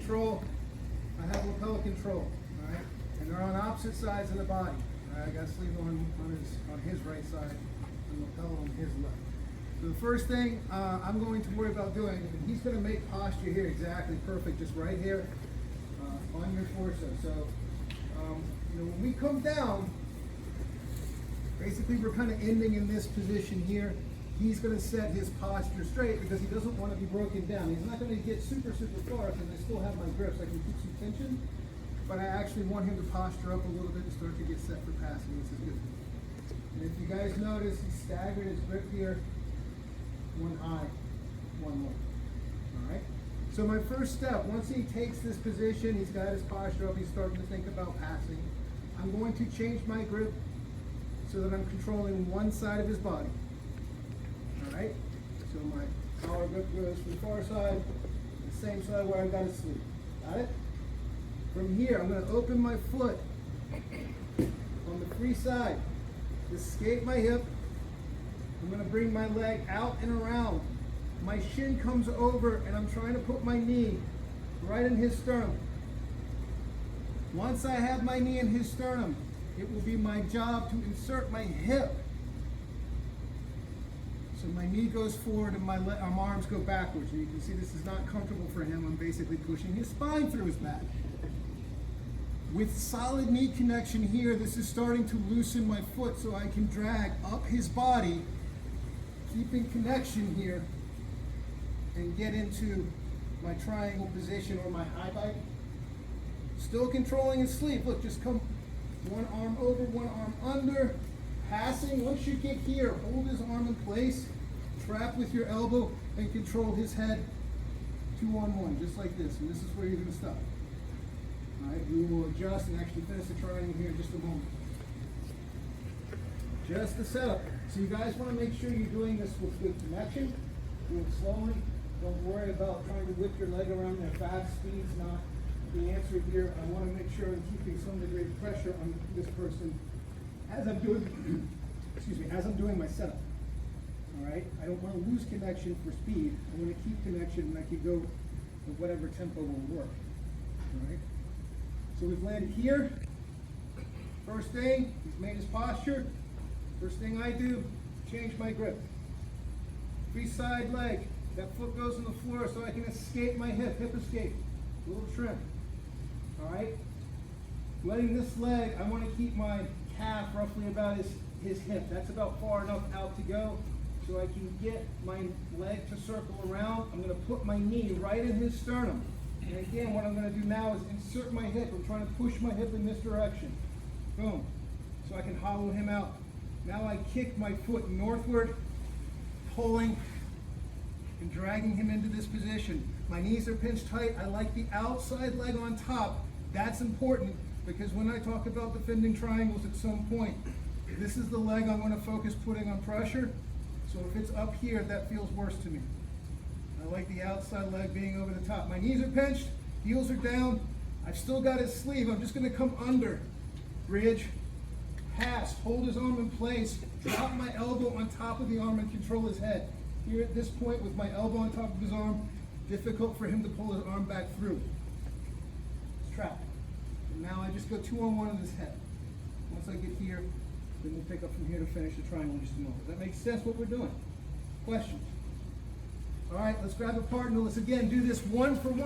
control, I have lapel control, all right? And they're on opposite sides of the body. All right? I got sleeve on his right side and lapel on his left. So the first thing I'm going to worry about doing, and he's going to make posture here exactly perfect, just right here on your torso. So, when we come down, basically we're kind of ending in this position here. He's going to set his posture straight because he doesn't want to be broken down. He's not going to get super far because I still have my grips. I can keep some tension, but I actually want him to posture up a little bit and start to get set for passing. This is good. And if you guys notice, he's staggered his grip here. One high, one low. All right? So my first step, once he takes this position, he's got his posture up, he's starting to think about passing. I'm going to change my grip so that I'm controlling one side of his body. All right? So my collar grip goes from the far side, the same side where I got his sleeve. Got it? From here, I'm going to open my foot on the free side, escape my hip. I'm going to bring my leg out and around. My shin comes over and I'm trying to put my knee right in his sternum. Once I have my knee in his sternum, it will be my job to insert my hip. So my knee goes forward and my arms go backwards. And you can see this is not comfortable for him. I'm basically pushing his spine through his back. With solid knee connection here, this is starting to loosen my foot so I can drag up his body, keeping connection here, and get into my triangle position or my high bite. Still controlling his sleeve. Look, just come one arm over, one arm under, passing. Once you get here, hold his arm in place, trap with your elbow, and control his head 2-on-1, just like this. And this is where you're going to stop. All right, we will adjust and actually finish the triangle here in just a moment. Just the setup. So you guys want to make sure you're doing this with good connection. Do it slowly. Don't worry about trying to whip your leg around there. Fast speed's not the answer here. I want to make sure I'm keeping some degree of pressure on this person as I'm doing, as I'm doing my setup. All right? I don't want to lose connection for speed. I want to keep connection and I can go at whatever tempo will work. All right? So we've landed here. First thing, he's made his posture. First thing I do, change my grip. Free side leg. That foot goes on the floor so I can escape my hip escape. A little trim. All right? Letting this leg, I want to keep my calf roughly about his hip. That's about far enough out to go so I can get my leg to circle around. I'm going to put my knee right in his sternum. And again, what I'm going to do now is insert my hip. I'm trying to push my hip in this direction. Boom. So I can hollow him out. Now I kick my foot northward, pulling and dragging him into this position. My knees are pinched tight. I like the outside leg on top. That's important because when I talk about defending triangles at some point, this is the leg I'm going to focus putting on pressure. So if it's up here, that feels worse to me. I like the outside leg being over the top. My knees are pinched, heels are down. I've still got his sleeve. I'm just going to come under, bridge, pass, hold his arm in place, drop my elbow on top of the arm and control his head. Here at this point with my elbow on top of his arm, difficult for him to pull his arm back through. It's trapped. And now I just go 2-on-1 on his head. Once I get here, then we'll pick up from here to finish the triangle in just a moment. Does that make sense what we're doing? Questions? All right, let's grab a partner. Let's again do this 1 for 1.